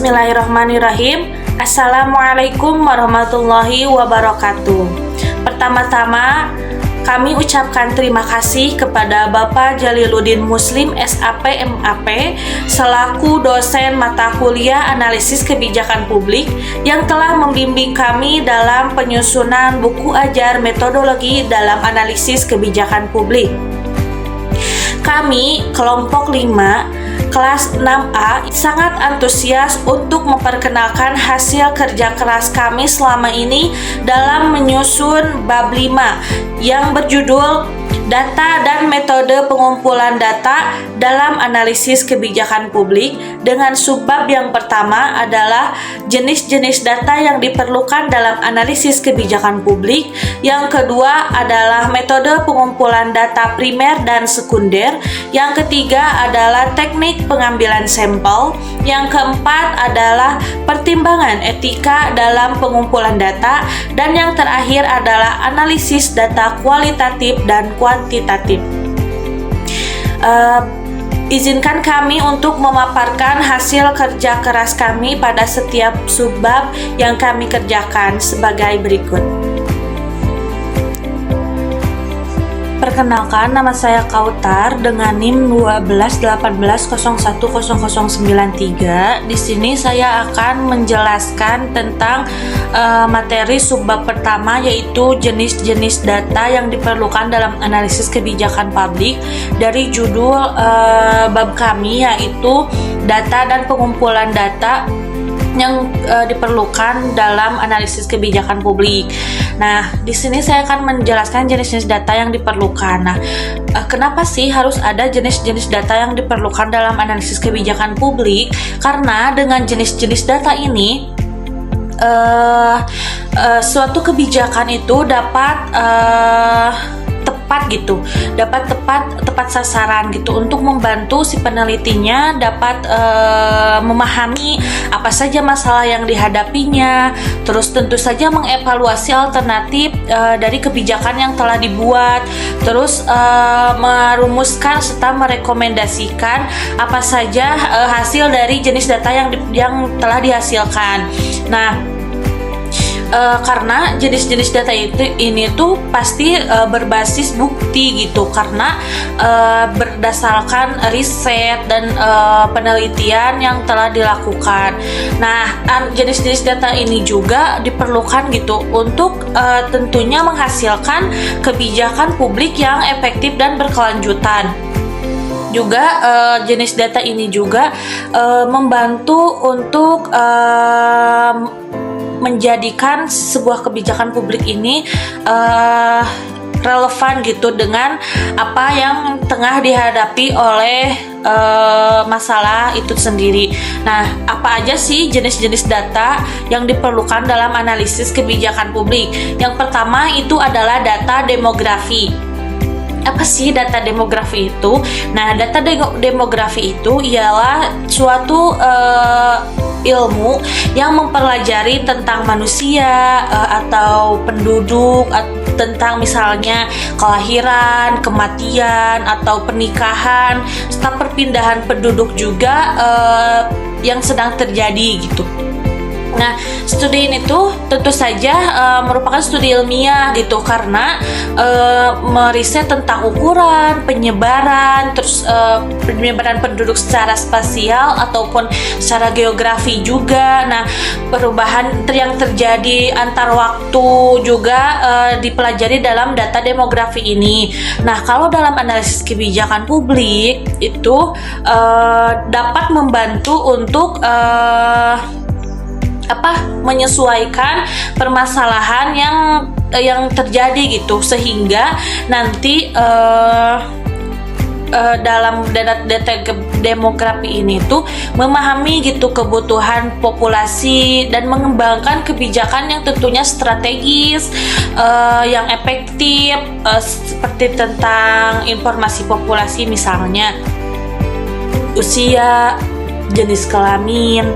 Bismillahirrahmanirrahim. Assalamualaikum warahmatullahi wabarakatuh. Pertama-tama, kami ucapkan terima kasih kepada Bapak Jaliluddin Muslim SAP MAP selaku dosen mata kuliah analisis kebijakan publik yang telah membimbing kami dalam penyusunan buku ajar metodologi dalam analisis kebijakan publik. Kami, kelompok 5, kelas 6A, sangat antusias untuk memperkenalkan hasil kerja keras kami selama ini dalam menyusun bab 5 yang berjudul Data dan Metode Pengumpulan Data dalam Analisis Kebijakan Publik, dengan subbab yang pertama adalah jenis-jenis data yang diperlukan dalam analisis kebijakan publik, yang kedua adalah metode pengumpulan data primer dan sekunder, yang ketiga adalah teknik pengambilan sampel, yang keempat adalah pertimbangan etika dalam pengumpulan data, dan yang terakhir adalah analisis data kualitatif dan kuantitatif. Izinkan kami untuk memaparkan hasil kerja keras kami pada setiap subbab yang kami kerjakan sebagai berikut. Perkenalkan, nama saya Kautar dengan NIM 1218010093. Di sini saya akan menjelaskan tentang materi subbab pertama, yaitu jenis-jenis data yang diperlukan dalam analisis kebijakan publik, dari judul bab kami, yaitu data dan pengumpulan data yang diperlukan dalam analisis kebijakan publik. Nah, di sini saya akan menjelaskan jenis-jenis data yang diperlukan. Nah, kenapa sih harus ada jenis-jenis data yang diperlukan dalam analisis kebijakan publik? Karena dengan jenis-jenis data ini, suatu kebijakan itu dapat tepat sasaran gitu, untuk membantu si penelitinya dapat memahami apa saja masalah yang dihadapinya, terus tentu saja mengevaluasi alternatif dari kebijakan yang telah dibuat, terus merumuskan serta merekomendasikan apa saja hasil dari jenis data yang telah dihasilkan. Nah, karena jenis-jenis data ini tuh pasti berbasis bukti gitu, karena berdasarkan riset dan penelitian yang telah dilakukan. Nah, jenis-jenis data ini juga diperlukan gitu untuk tentunya menghasilkan kebijakan publik yang efektif dan berkelanjutan. Juga jenis data ini juga membantu untuk menjadikan sebuah kebijakan publik ini relevan gitu dengan apa yang tengah dihadapi oleh masalah itu sendiri. Nah, apa aja sih jenis-jenis data yang diperlukan dalam analisis kebijakan publik? Yang pertama itu adalah data demografi. Apa sih data demografi itu? Nah, data demografi itu ialah suatu ilmu yang mempelajari tentang manusia atau penduduk, tentang misalnya kelahiran, kematian, atau pernikahan, serta perpindahan penduduk juga yang sedang terjadi gitu. Nah, studi ini tuh tentu saja merupakan studi ilmiah gitu, karena meriset tentang ukuran, penyebaran, terus penyebaran penduduk secara spasial ataupun secara geografi juga. Nah, perubahan yang terjadi antar waktu juga dipelajari dalam data demografi ini. Nah, kalau dalam analisis kebijakan publik itu dapat membantu untuk menyesuaikan permasalahan yang terjadi gitu, sehingga nanti dalam data demografi ini tuh memahami gitu kebutuhan populasi dan mengembangkan kebijakan yang tentunya strategis, yang efektif, seperti tentang informasi populasi, misalnya usia, jenis kelamin,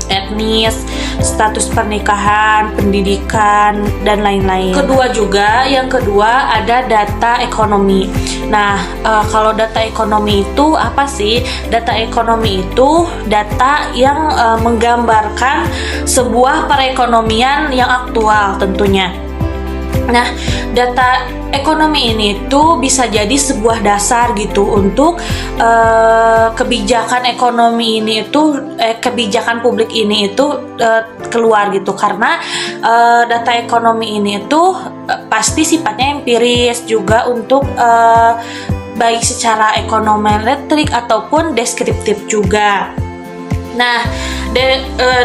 etnis, status pernikahan, pendidikan, dan lain-lain. Yang kedua ada data ekonomi. Nah, kalau data ekonomi itu apa sih? Data ekonomi itu data yang menggambarkan sebuah perekonomian yang aktual tentunya. Nah, data ekonomi ini tuh bisa jadi sebuah dasar gitu untuk kebijakan ekonomi ini itu kebijakan publik ini itu keluar gitu, karena data ekonomi ini itu pasti sifatnya empiris juga untuk baik secara ekonometrik ataupun deskriptif juga. Nah,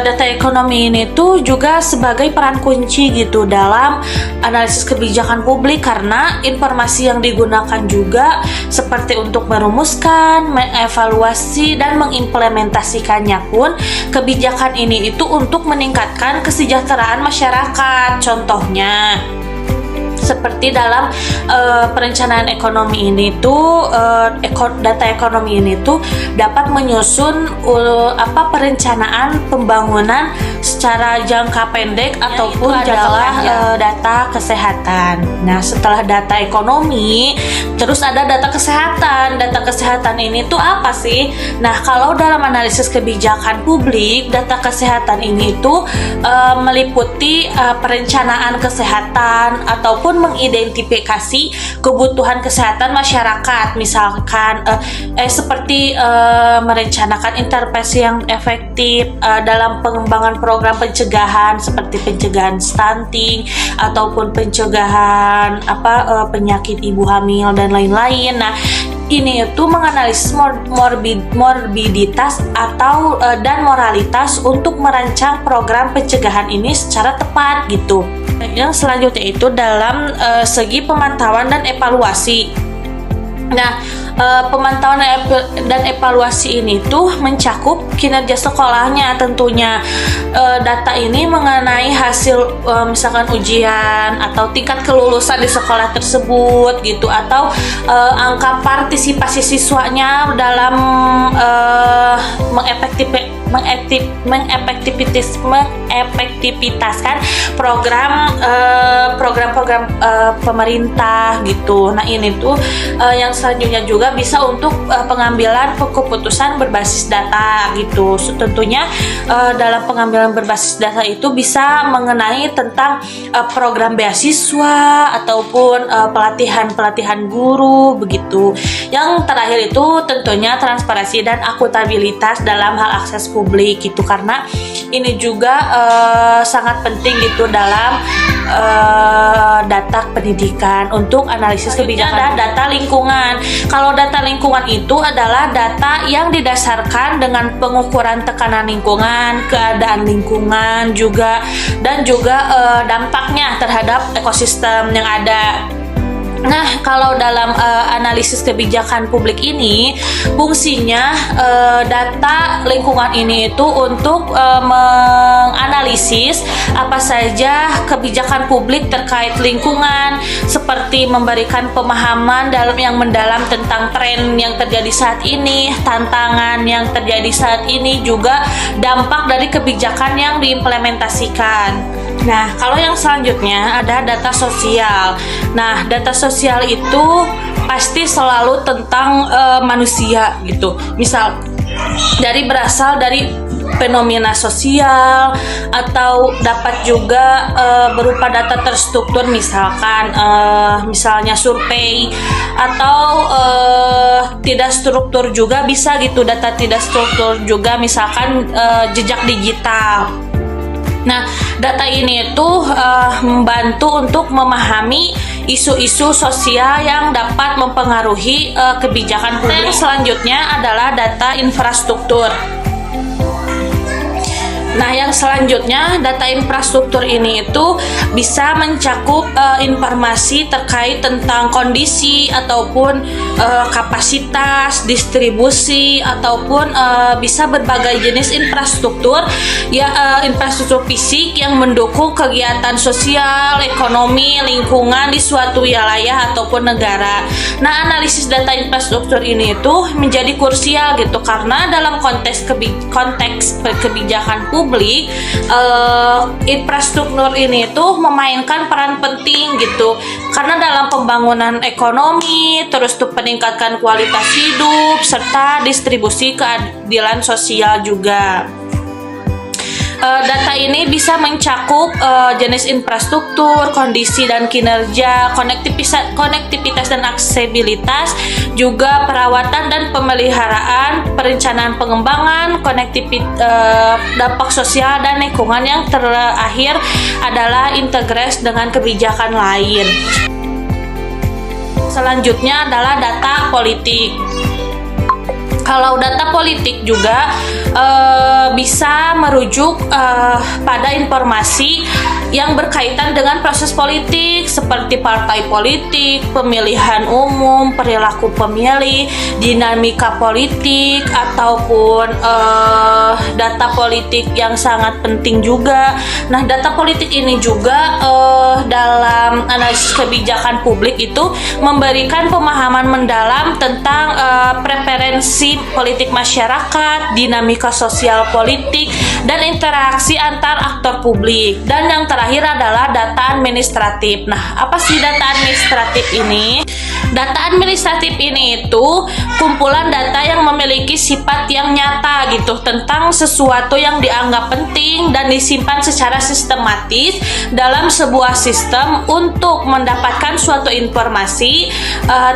data ekonomi ini tuh juga sebagai peran kunci gitu dalam analisis kebijakan publik, karena informasi yang digunakan juga seperti untuk merumuskan, mengevaluasi, dan mengimplementasikannya pun kebijakan ini itu untuk meningkatkan kesejahteraan masyarakat. Contohnya seperti dalam perencanaan ekonomi ini tuh data ekonomi ini tuh dapat menyusun perencanaan pembangunan secara jangka pendek ataupun data kesehatan. Nah, setelah data ekonomi terus ada data kesehatan. Data kesehatan ini tuh apa sih? Nah, kalau dalam analisis kebijakan publik, data kesehatan ini tuh meliputi perencanaan kesehatan ataupun mengidentifikasi kebutuhan kesehatan masyarakat, misalkan seperti merencanakan intervensi yang efektif dalam pengembangan program pencegahan seperti pencegahan stunting ataupun pencegahan penyakit ibu hamil dan lain-lain. Nah, ini itu menganalisis morbiditas atau dan moralitas untuk merancang program pencegahan ini secara tepat gitu. Yang selanjutnya itu dalam segi pemantauan dan evaluasi. Nah, pemantauan dan evaluasi ini tuh mencakup kinerja sekolahnya tentunya. Data ini mengenai hasil misalkan ujian atau tingkat kelulusan di sekolah tersebut gitu, atau angka partisipasi siswanya dalam mengefektivitaskan program pemerintah gitu. Nah, ini tuh yang selanjutnya juga bisa untuk pengambilan keputusan berbasis data gitu. Tentunya dalam pengambilan berbasis data itu bisa mengenai tentang program beasiswa ataupun pelatihan guru begitu. Yang terakhir itu tentunya transparansi dan akuntabilitas dalam hal akses publik gitu, karena ini juga sangat penting gitu dalam data pendidikan untuk analisis kebijakan. Data lingkungan. Kalau data lingkungan itu adalah data yang didasarkan dengan pengukuran tekanan lingkungan, keadaan lingkungan juga, dan juga dampaknya terhadap ekosistem yang ada. Nah, kalau dalam analisis kebijakan publik ini, fungsinya data lingkungan ini itu untuk menganalisis apa saja kebijakan publik terkait lingkungan, seperti memberikan pemahaman yang mendalam tentang tren yang terjadi saat ini, tantangan yang terjadi saat ini, juga dampak dari kebijakan yang diimplementasikan. Nah, kalau yang selanjutnya ada data sosial. Nah, data sosial itu pasti selalu tentang manusia gitu. Misal berasal dari fenomena sosial, atau dapat juga berupa data terstruktur, misalnya survei, atau tidak struktur juga bisa gitu. Data tidak struktur juga misalkan jejak digital. Nah, data ini tuh membantu untuk memahami isu-isu sosial yang dapat mempengaruhi kebijakan publik. Selanjutnya adalah data infrastruktur. Nah, yang selanjutnya data infrastruktur ini itu bisa mencakup informasi terkait tentang kondisi ataupun kapasitas, distribusi, ataupun bisa berbagai jenis infrastruktur infrastruktur fisik yang mendukung kegiatan sosial, ekonomi, lingkungan di suatu wilayah ataupun negara. Nah, analisis data infrastruktur ini itu menjadi krusial gitu, karena dalam konteks kebijakan publik publik, infrastruktur ini tuh memainkan peran penting gitu, karena dalam pembangunan ekonomi, terus tuh peningkatkan kualitas hidup serta distribusi keadilan sosial juga. Data ini bisa mencakup jenis infrastruktur, kondisi dan kinerja, konektivitas dan aksesibilitas, juga perawatan dan pemeliharaan, perencanaan pengembangan, dampak sosial dan lingkungan. Yang terakhir adalah integrasi dengan kebijakan lain. Selanjutnya adalah data politik. Kalau data politik juga bisa merujuk pada informasi yang berkaitan dengan proses politik seperti partai politik, pemilihan umum, perilaku pemilih, dinamika politik, ataupun data politik yang sangat penting juga. Nah, data politik ini juga dalam analisis kebijakan publik itu memberikan pemahaman mendalam tentang preferensi politik masyarakat, dinamika sosial politik, dan interaksi antar aktor publik. Dan yang terakhir adalah data administratif. Nah, apa sih data administratif ini? Data administratif ini itu kumpulan data yang memiliki sifat yang nyata gitu tentang sesuatu yang dianggap penting dan disimpan secara sistematis dalam sebuah sistem untuk mendapatkan suatu informasi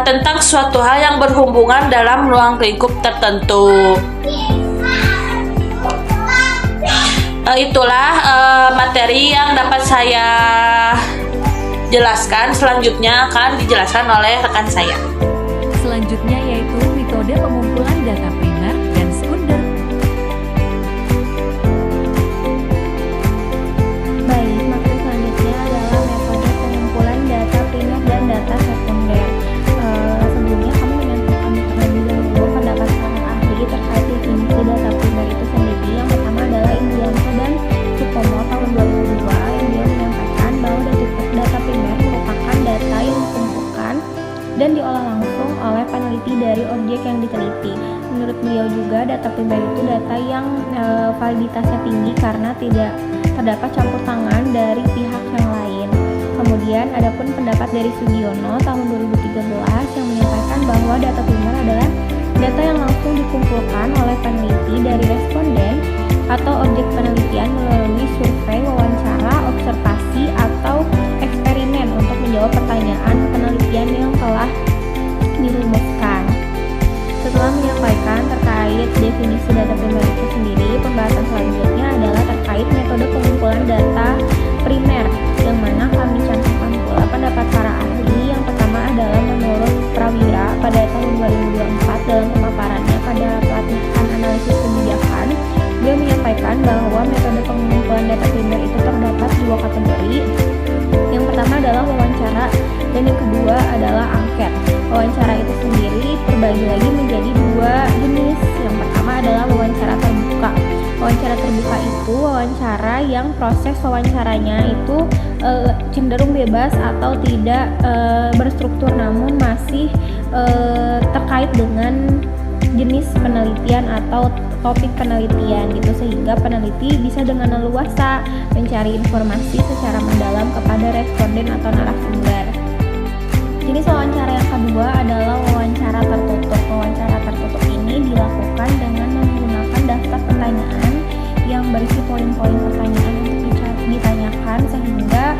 tentang suatu hal yang berhubungan dalam ruang lingkup tertentu. Itulah materi yang dapat saya jelaskan. Selanjutnya akan dijelaskan oleh rekan saya. Selanjutnya yaitu metode pengumpulan data primer dan sekunder. Baik, materi selanjutnya adalah metode pengumpulan data primer dan data sekunder. Sebelumnya kami menyampaikan terlebih dahulu pendapat para ahli terkait definisi data primer itu sendiri. Yang pertama adalah Indianto dan Supomo tahun 2002 yang dia menyampaikan bahwa data primer merupakan data yang dikumpulkan dan diolah langsung oleh peneliti dari objek yang diteliti. Menurut beliau juga data primer itu data yang validitasnya tinggi karena tidak terdapat campur tangan dari pihak yang lain. Kemudian adapun pendapat dari Sugiono tahun 2013 yang menyampaikan bahwa data primer adalah data yang langsung dikumpulkan oleh peneliti dari responden atau objek penelitian melalui survei, wawancara, observasi, atau eksperimen untuk menjawab pertanyaan penelitian yang telah dirumuskan. Setelah menyampaikan terkait definisi data primer itu sendiri, pembahasan selanjutnya adalah terkait metode pengumpulan data primer, yang mana kami cantumkan pula pendapat para ahli. Yang pertama adalah menurut Prawira pada tahun 2024 dalam pemaparannya pada pelatihan analisis kebijakan, beliau menyampaikan bahwa metode pengumpulan data primer itu terdapat dua kategori. Yang pertama adalah wawancara dan yang kedua adalah angket. Wawancara itu sendiri terbagi lagi menjadi dua jenis. Yang pertama adalah wawancara terbuka. Wawancara terbuka itu wawancara yang proses wawancaranya itu cenderung bebas atau tidak berstruktur, namun masih terkait dengan jenis penelitian atau topik penelitian gitu, sehingga peneliti bisa dengan leluasa mencari informasi secara mendalam kepada responden atau narasumber. Jenis wawancara yang kedua adalah wawancara tertutup. Wawancara tertutup ini dilakukan dengan menggunakan daftar pertanyaan yang berisi poin-poin pertanyaan yang ditanyakan, sehingga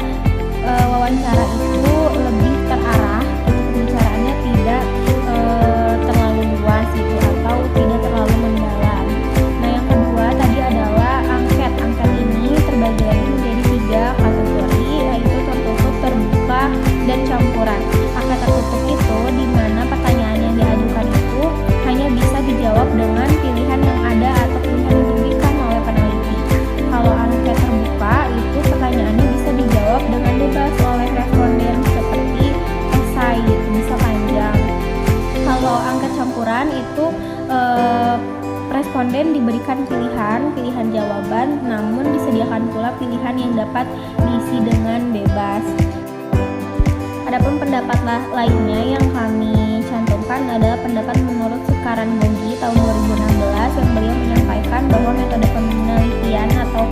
wawancara itu lebih terarah, pembicaraannya tidak terlalu luas gitu, atau tidak terlalu mendalam. Nah, yang kedua tadi adalah angket. Angket ini terbagi lagi menjadi tiga kategori, yaitu tertutup, terbuka, dan campuran. Angket tertutup itu di mana pertanyaan yang diajukan itu hanya bisa dijawab dengan pilihan yang ada atau pilihan yang diberikan oleh peneliti. Kalau angket terbuka itu pertanyaannya bisa dijawab dengan bebas oleh responden seperti esai gitu, bisa panjang. Kalau angket campuran itu responden diberikan pilihan jawaban, namun disediakan pula pilihan yang dapat diisi dengan bebas. Adapun pendapat lainnya yang kami cantumkan adalah pendapat menurut Sekaran Bogi tahun 2016 yang beliau menyampaikan bahwa metode penelitian atau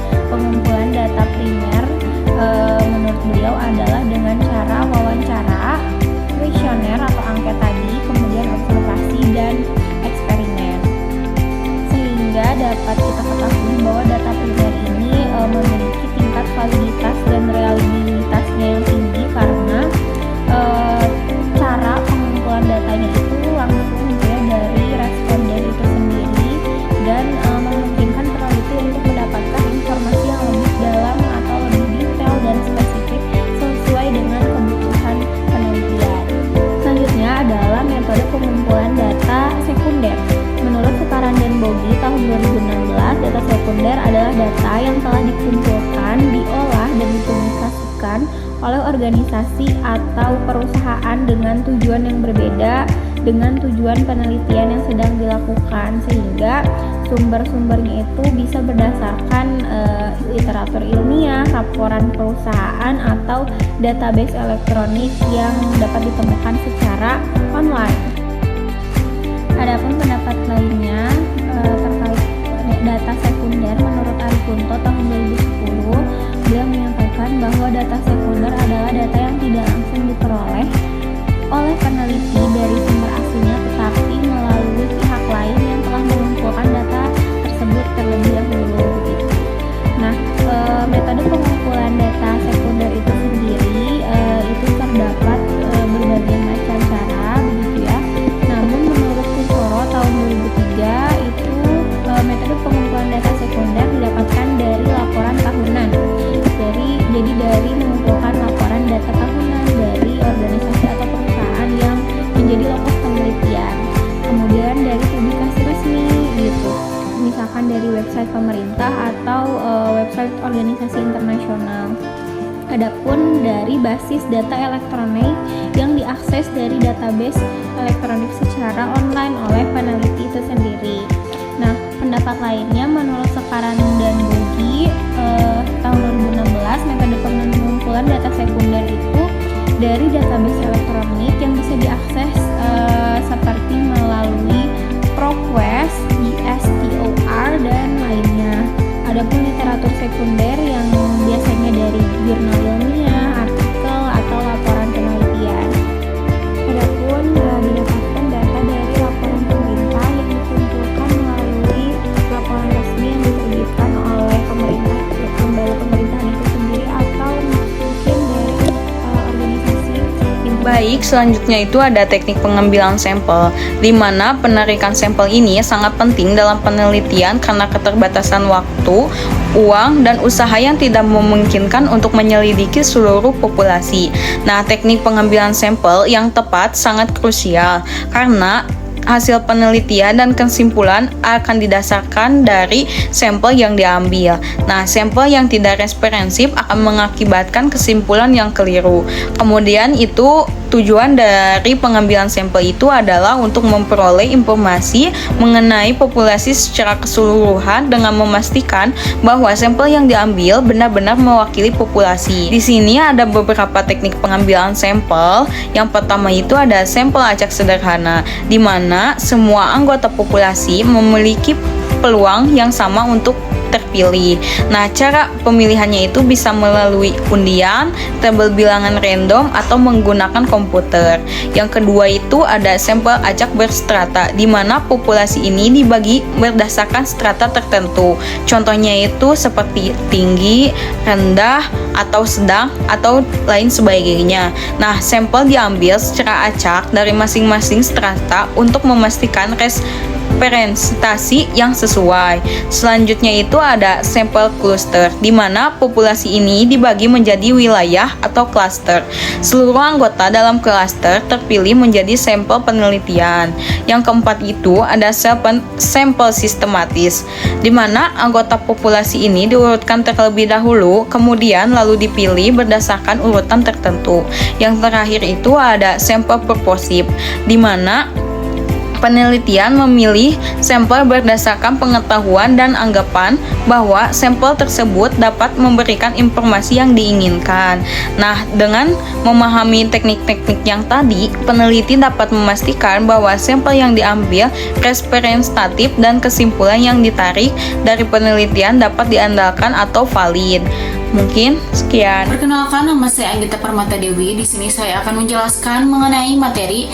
dapat kita ketahui bahwa data primer ini memiliki tingkat validitas dan reliabilitasnya yang tinggi karena cara pengumpulan datanya itu langsung ya dari responden itu sendiri dan memungkinkan peneliti untuk mendapatkan informasi yang lebih dalam atau lebih detail dan spesifik sesuai dengan kebutuhan penelitian. Selanjutnya adalah metode pengumpulan data sekunder. Menurut Sekaran dan Bogi tahun 2016, data sekunder adalah data yang telah dikumpulkan, diolah, dan dipublikasikan oleh organisasi atau perusahaan dengan tujuan yang berbeda dengan tujuan penelitian yang sedang dilakukan, sehingga sumber-sumbernya itu bisa berdasarkan literatur ilmiah, laporan perusahaan, atau database elektronik yang dapat ditemukan secara online. Adapun pendapat lainnya terkait data sekunder, menurut Arikunto tahun 2010, beliau menyampaikan bahwa data sekunder adalah data yang tidak langsung diperoleh oleh peneliti dari sumber aslinya, tetapi melalui pihak lain yang telah mengumpulkan data tersebut terlebih dahulu. Nah, metode pengumpulan data sekunder itu sendiri itu terdapat berbagai macam cara, begitu ya. Namun menurut Kuncoro tahun 2003 itu metode pengumpulan data sekunder didapatkan dari laporan tahunan. Jadi dari mengumpulkan laporan data tahunan dari organisasi atau perusahaan yang menjadi lokus penelitian. Kemudian dari publikasi resmi gitu. Misalkan dari website pemerintah atau website organisasi internasional. Adapun dari basis data elektronik yang diakses dari database elektronik secara online oleh peneliti itu sendiri. Nah, pendapat lainnya menurut Sekaran dan Bogi tahun 2016, metode pengumpulan data sekunder itu dari database elektronik yang bisa diakses seperti melalui ProQuest, ISTOR, dan lainnya. Adapun literatur sekunder yang biasanya dari jurnal ilmiah, artikel, atau laporan penelitian. Adapun didapatkan data dari laporan pemerintah yang dikumpulkan melalui laporan resmi yang diterbitkan oleh pemerintah, lembaga pemerintahan itu sendiri, atau mungkin dari organisasi. Baik, selanjutnya itu ada teknik pengambilan sampel, di mana penarikan sampel ini sangat penting dalam penelitian karena keterbatasan waktu, uang, dan usaha yang tidak memungkinkan untuk menyelidiki seluruh populasi. Nah, teknik pengambilan sampel yang tepat sangat krusial karena hasil penelitian dan kesimpulan akan didasarkan dari sampel yang diambil. Nah, sampel yang tidak referensif akan mengakibatkan kesimpulan yang keliru. Kemudian itu tujuan dari pengambilan sampel itu adalah untuk memperoleh informasi mengenai populasi secara keseluruhan dengan memastikan bahwa sampel yang diambil benar-benar mewakili populasi. Di sini ada beberapa teknik pengambilan sampel. Yang pertama itu ada sampel acak sederhana, di mana semua anggota populasi memiliki peluang yang sama untuk terpilih. Nah, cara pemilihannya itu bisa melalui undian, tabel bilangan random, atau menggunakan komputer. Yang kedua itu ada sampel acak berstrata, di mana populasi ini dibagi berdasarkan strata tertentu. Contohnya itu seperti tinggi, rendah, atau sedang, atau lain sebagainya. Nah, sampel diambil secara acak dari masing-masing strata untuk memastikan representasi yang sesuai. Selanjutnya itu ada sampel cluster, di mana populasi ini dibagi menjadi wilayah atau klaster. Seluruh anggota dalam klaster terpilih menjadi sampel penelitian. Yang keempat itu ada sampel sistematis, di mana anggota populasi ini diurutkan terlebih dahulu, kemudian lalu dipilih berdasarkan urutan tertentu. Yang terakhir itu ada sampel purposive, di mana penelitian memilih sampel berdasarkan pengetahuan dan anggapan bahwa sampel tersebut dapat memberikan informasi yang diinginkan. Nah, dengan memahami teknik-teknik yang tadi, peneliti dapat memastikan bahwa sampel yang diambil representatif dan kesimpulan yang ditarik dari penelitian dapat diandalkan atau valid. Mungkin sekian. Perkenalkan, nama saya Anggita Permata Dewi. Di sini saya akan menjelaskan mengenai materi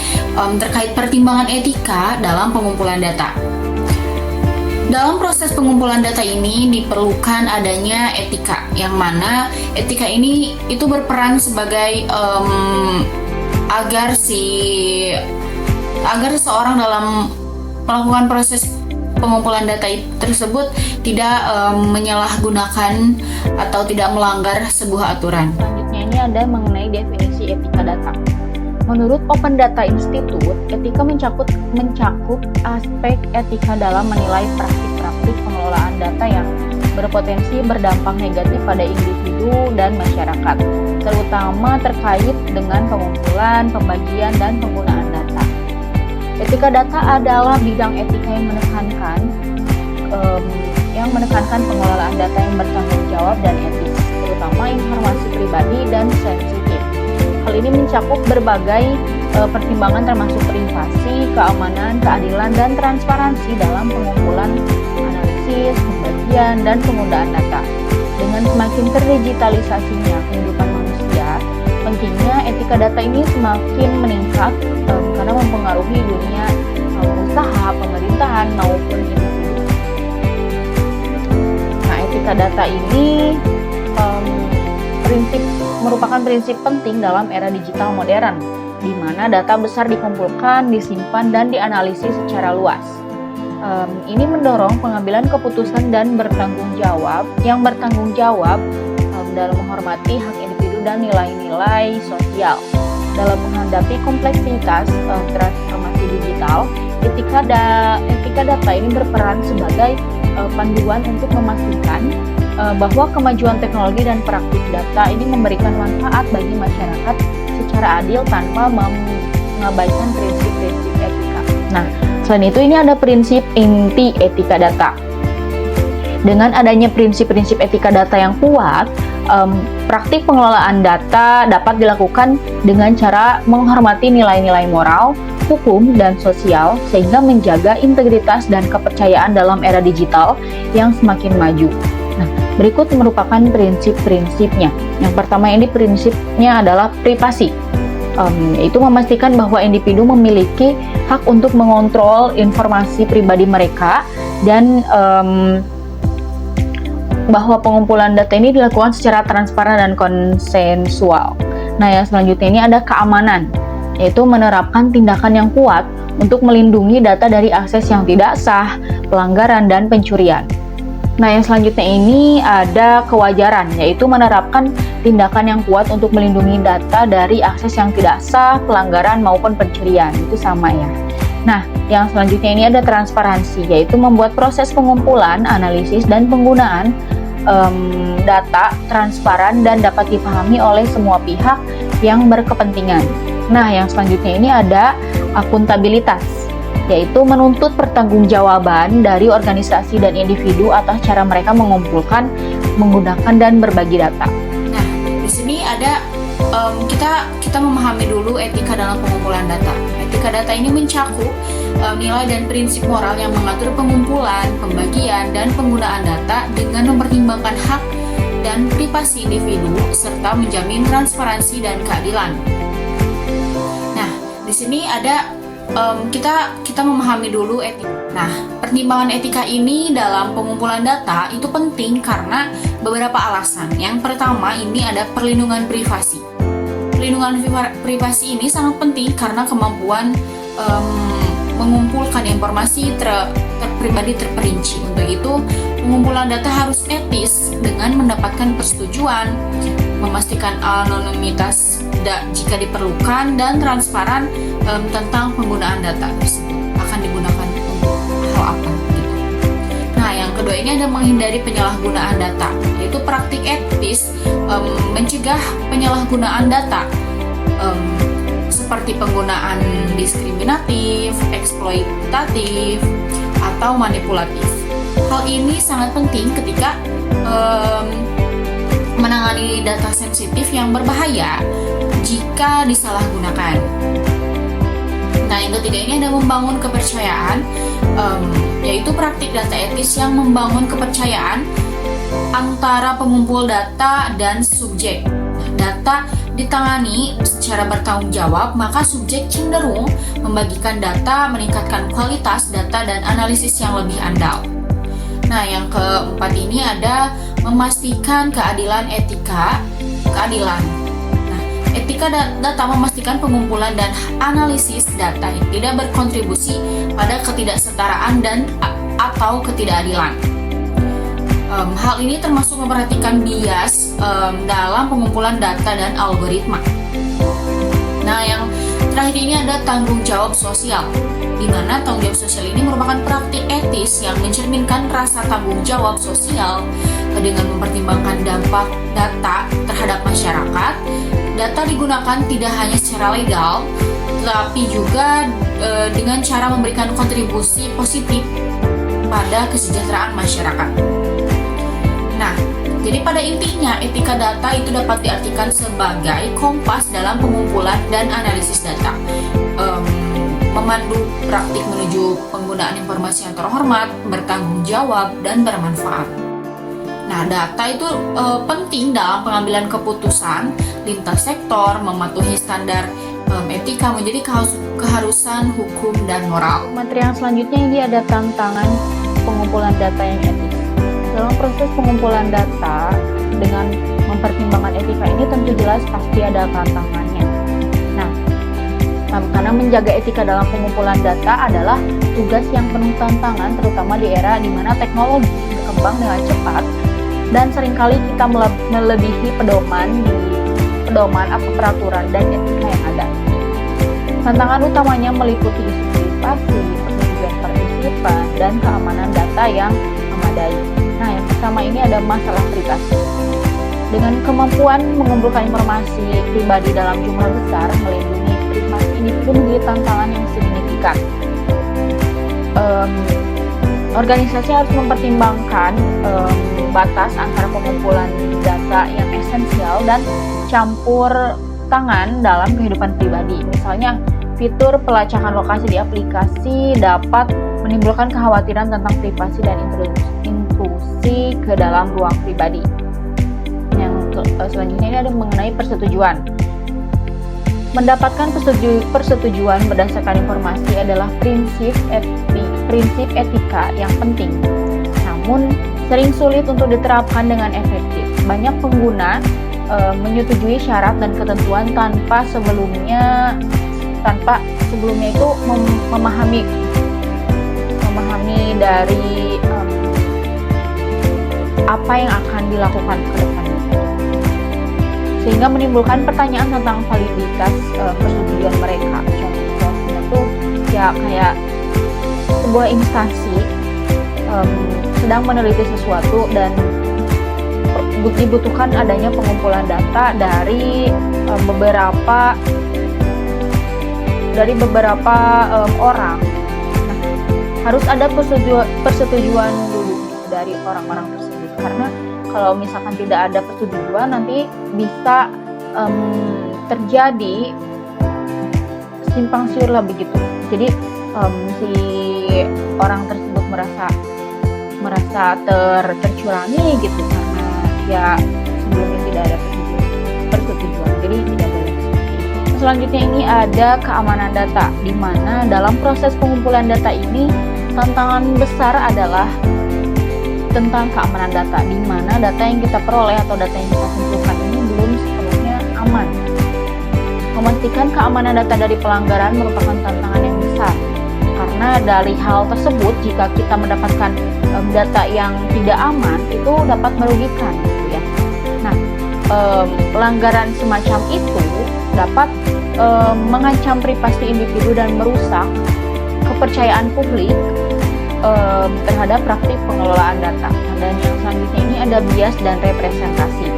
terkait pertimbangan etika dalam pengumpulan data. Dalam proses pengumpulan data ini diperlukan adanya etika, yang mana etika ini itu berperan sebagai agar seseorang dalam melakukan proses pengumpulan data tersebut tidak menyalahgunakan atau tidak melanggar sebuah aturan. Selanjutnya ini ada mengenai definisi etika data. Menurut Open Data Institute, etika mencakup aspek etika dalam menilai praktik-praktik pengelolaan data yang berpotensi berdampak negatif pada individu dan masyarakat, terutama terkait dengan pengumpulan, pembagian, dan penggunaan data. Etika data adalah bidang etika yang menekankan pengelolaan data yang bertanggung jawab dan etis, terutama informasi pribadi dan sensitif. Hal ini mencakup berbagai pertimbangan termasuk privasi, keamanan, keadilan, dan transparansi dalam pengumpulan, analisis, pembagian, dan penggunaan data. Dengan semakin terdigitalisasinya kehidupan manusia, pentingnya etika data ini semakin meningkat karena mempengaruhi dunia usaha, pemerintahan, maupun individu. Nah, etika data ini merupakan prinsip penting dalam era digital modern, di mana data besar dikumpulkan, disimpan, dan dianalisis secara luas. Ini mendorong pengambilan keputusan dan bertanggung jawab dalam menghormati hak individu dan nilai-nilai sosial. Dalam menghadapi kompleksitas transformasi digital, etika data ini berperan sebagai panduan untuk memastikan bahwa kemajuan teknologi dan praktik data ini memberikan manfaat bagi masyarakat secara adil tanpa mengabaikan prinsip-prinsip etika. Nah, selain itu ini ada prinsip inti etika data. Dengan adanya prinsip-prinsip etika data yang kuat, praktik pengelolaan data dapat dilakukan dengan cara menghormati nilai-nilai moral, hukum, dan sosial sehingga menjaga integritas dan kepercayaan dalam era digital yang semakin maju. Nah, berikut merupakan prinsip-prinsipnya. Yang pertama ini prinsipnya adalah privasi. Itu memastikan bahwa individu memiliki hak untuk mengontrol informasi pribadi mereka dan bahwa pengumpulan data ini dilakukan secara transparan dan konsensual. Nah, yang selanjutnya ini ada keamanan, yaitu menerapkan tindakan yang kuat untuk melindungi data dari akses yang tidak sah, pelanggaran, dan pencurian. Nah, yang selanjutnya ini ada kewajaran, yaitu menerapkan tindakan yang kuat untuk melindungi data dari akses yang tidak sah, pelanggaran, maupun pencurian. Itu sama ya. Nah, yang selanjutnya ini ada transparansi, yaitu membuat proses pengumpulan, analisis, dan penggunaan data transparan dan dapat dipahami oleh semua pihak yang berkepentingan. Nah, yang selanjutnya ini ada akuntabilitas, yaitu menuntut pertanggungjawaban dari organisasi dan individu atas cara mereka mengumpulkan, menggunakan, dan berbagi data. Nah, di sini ada kita memahami dulu etika dalam pengumpulan data. Etika data ini mencakup nilai dan prinsip moral yang mengatur pengumpulan, pembagian, dan penggunaan data dengan mempertimbangkan hak dan privasi individu serta menjamin transparansi dan keadilan. Nah, di sini ada kita memahami dulu etika. Nah, pertimbangan etika ini dalam pengumpulan data itu penting karena beberapa alasan. Yang pertama ini ada perlindungan privasi. Perlindungan privasi ini sangat penting karena kemampuan mengumpulkan informasi pribadi terperinci. Untuk itu, pengumpulan data harus etis dengan mendapatkan persetujuan, memastikan anonimitas jika diperlukan, dan transparan tentang penggunaan data tersebut akan digunakan untuk hal apa gitu. Nah, yang kedua ini ada menghindari penyalahgunaan data, yaitu praktik etis mencegah penyalahgunaan data seperti penggunaan diskriminatif, eksploitatif, atau manipulatif. Hal ini sangat penting ketika menangani data sensitif yang berbahaya jika disalahgunakan. Nah, yang ketiga ini ada membangun kepercayaan, yaitu praktik data etis yang membangun kepercayaan antara pengumpul data dan subjek. Data ditangani secara bertanggung jawab, maka subjek cenderung membagikan data, meningkatkan kualitas data dan analisis yang lebih andal. Nah, yang keempat ini ada memastikan keadilan keadilan. Nah, etika data memastikan pengumpulan dan analisis data yang tidak berkontribusi pada ketidaksetaraan dan atau ketidakadilan. Hal ini termasuk memperhatikan bias dalam pengumpulan data dan algoritma. Nah, yang terakhir ini ada tanggung jawab sosial, di mana tanggung jawab sosial ini merupakan praktik etis yang mencerminkan rasa tanggung jawab sosial dengan mempertimbangkan dampak data terhadap masyarakat. Data digunakan tidak hanya secara legal, tetapi juga dengan cara memberikan kontribusi positif pada kesejahteraan masyarakat. Nah, jadi pada intinya etika data itu dapat diartikan sebagai kompas dalam pengumpulan dan analisis data, memandu praktik menuju penggunaan informasi yang terhormat, bertanggung jawab, dan bermanfaat. Nah, data itu penting dalam pengambilan keputusan lintas sektor, mematuhi standar etika menjadi keharusan hukum dan moral. Materi yang selanjutnya ini ada tantangan pengumpulan data yang etis. Dalam proses pengumpulan data dengan mempertimbangkan etika ini tentu jelas pasti ada tantangannya. Nah, karena menjaga etika dalam pengumpulan data adalah tugas yang penuh tantangan, terutama di era di mana teknologi berkembang dengan cepat dan seringkali kita melebihi pedoman atau peraturan dan etika yang ada. Tantangan utamanya meliputi isu privasi, persetujuan partisipan, dan keamanan data yang memadai. Nah, yang pertama ini ada masalah privasi. Dengan kemampuan mengumpulkan informasi pribadi dalam jumlah besar, melindungi privasi individu menjadi tantangan yang signifikan. Organisasi harus mempertimbangkan batas antara pengumpulan data yang esensial dan campur tangan dalam kehidupan pribadi. Misalnya, fitur pelacakan lokasi di aplikasi dapat menimbulkan kekhawatiran tentang privasi dan intrusi ke dalam ruang pribadi. Yang selanjutnya ini ada mengenai persetujuan. Mendapatkan persetujuan berdasarkan informasi adalah prinsip etika yang penting. Namun, sering sulit untuk diterapkan dengan efektif. Banyak pengguna menyetujui syarat dan ketentuan tanpa sebelumnya itu memahami dari apa yang akan dilakukan ke depannya, sehingga menimbulkan pertanyaan tentang validitas persetujuan mereka. Contohnya tuh ya kayak sebuah instansi sedang meneliti sesuatu dan dibutuhkan adanya pengumpulan data dari beberapa orang. Nah, harus ada persetujuan dulu dari orang-orang tersebut, karena kalau misalkan tidak ada persetujuan nanti bisa terjadi simpang siur lah begitu. Jadi si orang tersebut merasa tercurangi gitu karena ya sebelumnya tidak ada persetujuan. Jadi tidak boleh seperti itu. Selanjutnya ini ada keamanan data, di mana dalam proses pengumpulan data ini tantangan besar adalah tentang keamanan data, di mana data yang kita peroleh atau data yang kita kumpulkan ini belum sepenuhnya aman. Memastikan keamanan data dari pelanggaran merupakan tantangan yang besar, karena dari hal tersebut jika kita mendapatkan data yang tidak aman itu dapat merugikan gitu ya. Nah, pelanggaran semacam itu dapat mengancam privasi individu dan merusak kepercayaan publik terhadap praktik pengelolaan data. Dan yang selanjutnya ini ada bias dan representasi.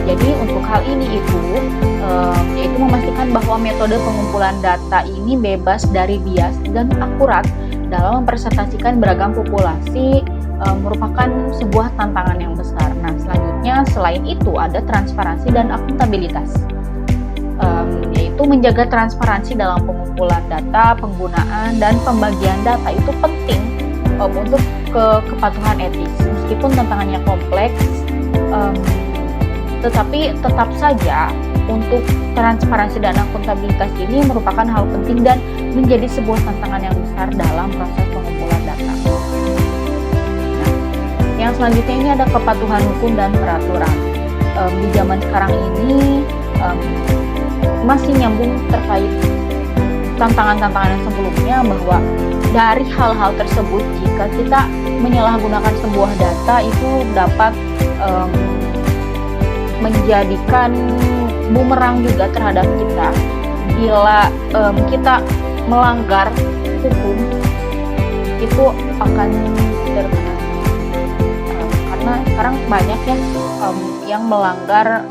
Jadi untuk hal ini yaitu memastikan bahwa metode pengumpulan data ini bebas dari bias dan akurat dalam mempresentasikan beragam populasi merupakan sebuah tantangan yang besar. Nah, selanjutnya selain itu ada transparansi dan akuntabilitas, yaitu menjaga transparansi dalam pengumpulan data, penggunaan, dan pembagian data itu penting untuk kepatuhan etis. Meskipun tantangannya kompleks, tetapi tetap saja untuk transparansi dan akuntabilitas ini merupakan hal penting dan menjadi sebuah tantangan yang besar dalam proses pengumpulan data. Nah, selanjutnya ini ada kepatuhan hukum dan peraturan. Di zaman sekarang ini masih nyambung terkait tantangan-tantangan yang sebelumnya, bahwa dari hal-hal tersebut jika kita menyalahgunakan sebuah data itu dapat menjadikan bumerang juga terhadap kita. Bila kita melanggar hukum itu akan terkena, karena sekarang banyak yang melanggar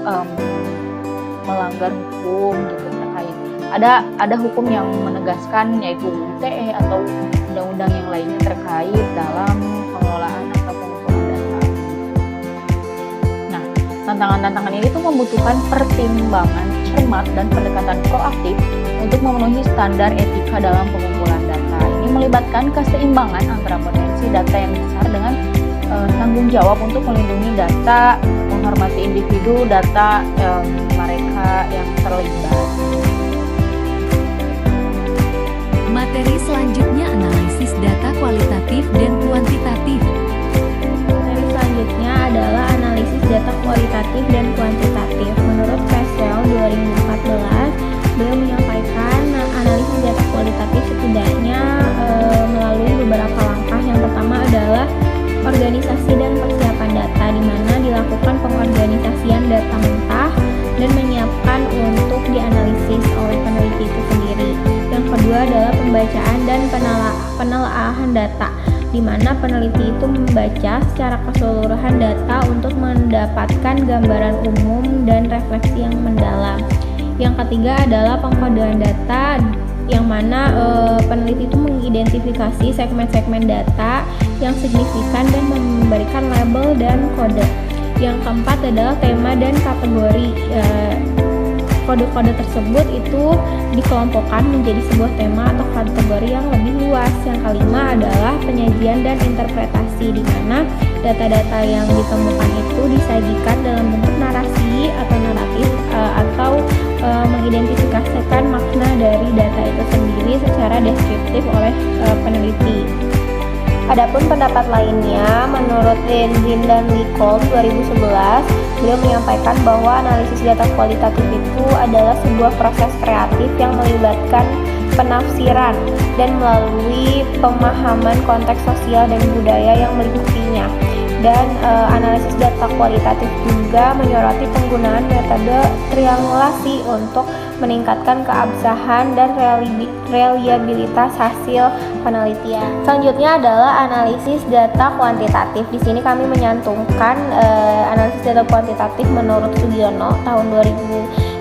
hukum gitu terkait. Ada hukum yang menegaskan, yaitu UITE atau undang-undang yang lainnya terkait dalam pengelolaan atau pengumpulan data. Nah, tantangan-tantangan ini tuh membutuhkan pertimbangan cermat dan pendekatan proaktif untuk memenuhi standar etika dalam pengumpulan data. Ini melibatkan keseimbangan antara potensi data yang besar dengan tanggung jawab untuk melindungi data, menghormati individu data mereka yang terlibat. Materi selanjutnya analisis data kualitatif dan kuantitatif. Materi selanjutnya adalah analisis data kualitatif dan kuantitatif. Menurut Pesel 2014, beliau menyampaikan analisis data kualitatif setidaknya melalui beberapa langkah. Yang pertama adalah organisasi dan persiapan data, di mana dilakukan pengorganisasian data mentah dan menyiapkan untuk dianalisis oleh peneliti itu sendiri. Yang kedua adalah pembacaan dan penelaahan data, di mana peneliti itu membaca secara keseluruhan data untuk mendapatkan gambaran umum dan refleksi yang mendalam. Yang ketiga adalah pengkodean data, yang mana peneliti itu mengidentifikasi segmen-segmen data yang signifikan dan memberikan label dan kode. Yang keempat adalah tema dan kategori. Kode-kode tersebut itu dikelompokkan menjadi sebuah tema atau kategori yang lebih luas. Yang kelima adalah penyajian dan interpretasi, di mana data-data yang ditemukan itu disajikan dalam bentuk narasi atau naratif atau mengidentifikasikan makna dari data itu sendiri secara deskriptif oleh peneliti. Adapun pendapat lainnya, menurut Lenzin dan Licol 2011, beliau menyampaikan bahwa analisis data kualitatif itu adalah sebuah proses kreatif yang melibatkan penafsiran dan melalui pemahaman konteks sosial dan budaya yang melingkupinya. Dan analisis data kualitatif juga menyoroti penggunaan metode triangulasi untuk meningkatkan keabsahan dan reliabilitas hasil penelitian. Selanjutnya adalah analisis data kuantitatif. Di sini kami menyantumkan analisis data kuantitatif menurut Sugiono tahun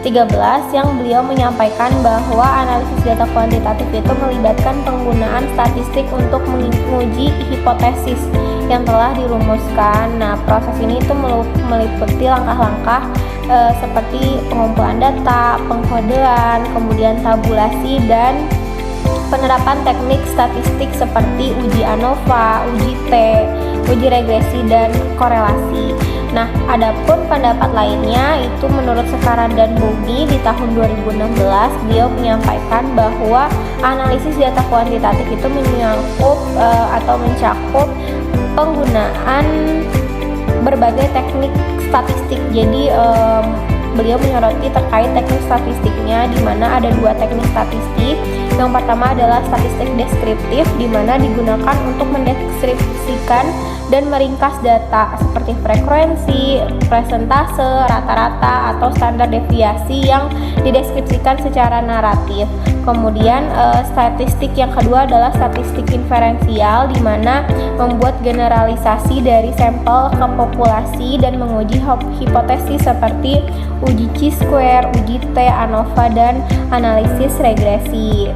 2013, yang beliau menyampaikan bahwa analisis data kuantitatif itu melibatkan penggunaan statistik untuk menguji hipotesis yang telah dirumuskan. Nah, proses ini itu meliputi langkah-langkah seperti pengumpulan data, pengkodean, kemudian tabulasi, dan penerapan teknik statistik seperti uji ANOVA, uji T, uji regresi, dan korelasi. Nah, adapun pendapat lainnya itu menurut Sekaran dan Bogi di tahun 2016, beliau menyampaikan bahwa analisis data kuantitatif itu mencakup penggunaan berbagai teknik statistik. Jadi beliau menyoroti terkait teknik statistiknya, di mana ada dua teknik statistik. Yang pertama adalah statistik deskriptif, di mana digunakan untuk mendeskripsikan dan meringkas data seperti frekuensi, presentase, rata-rata, atau standar deviasi yang dideskripsikan secara naratif. Kemudian statistik yang kedua adalah statistik inferensial, di mana membuat generalisasi dari sampel ke populasi dan menguji hipotesis seperti uji chi-square, uji T, ANOVA, dan analisis regresi.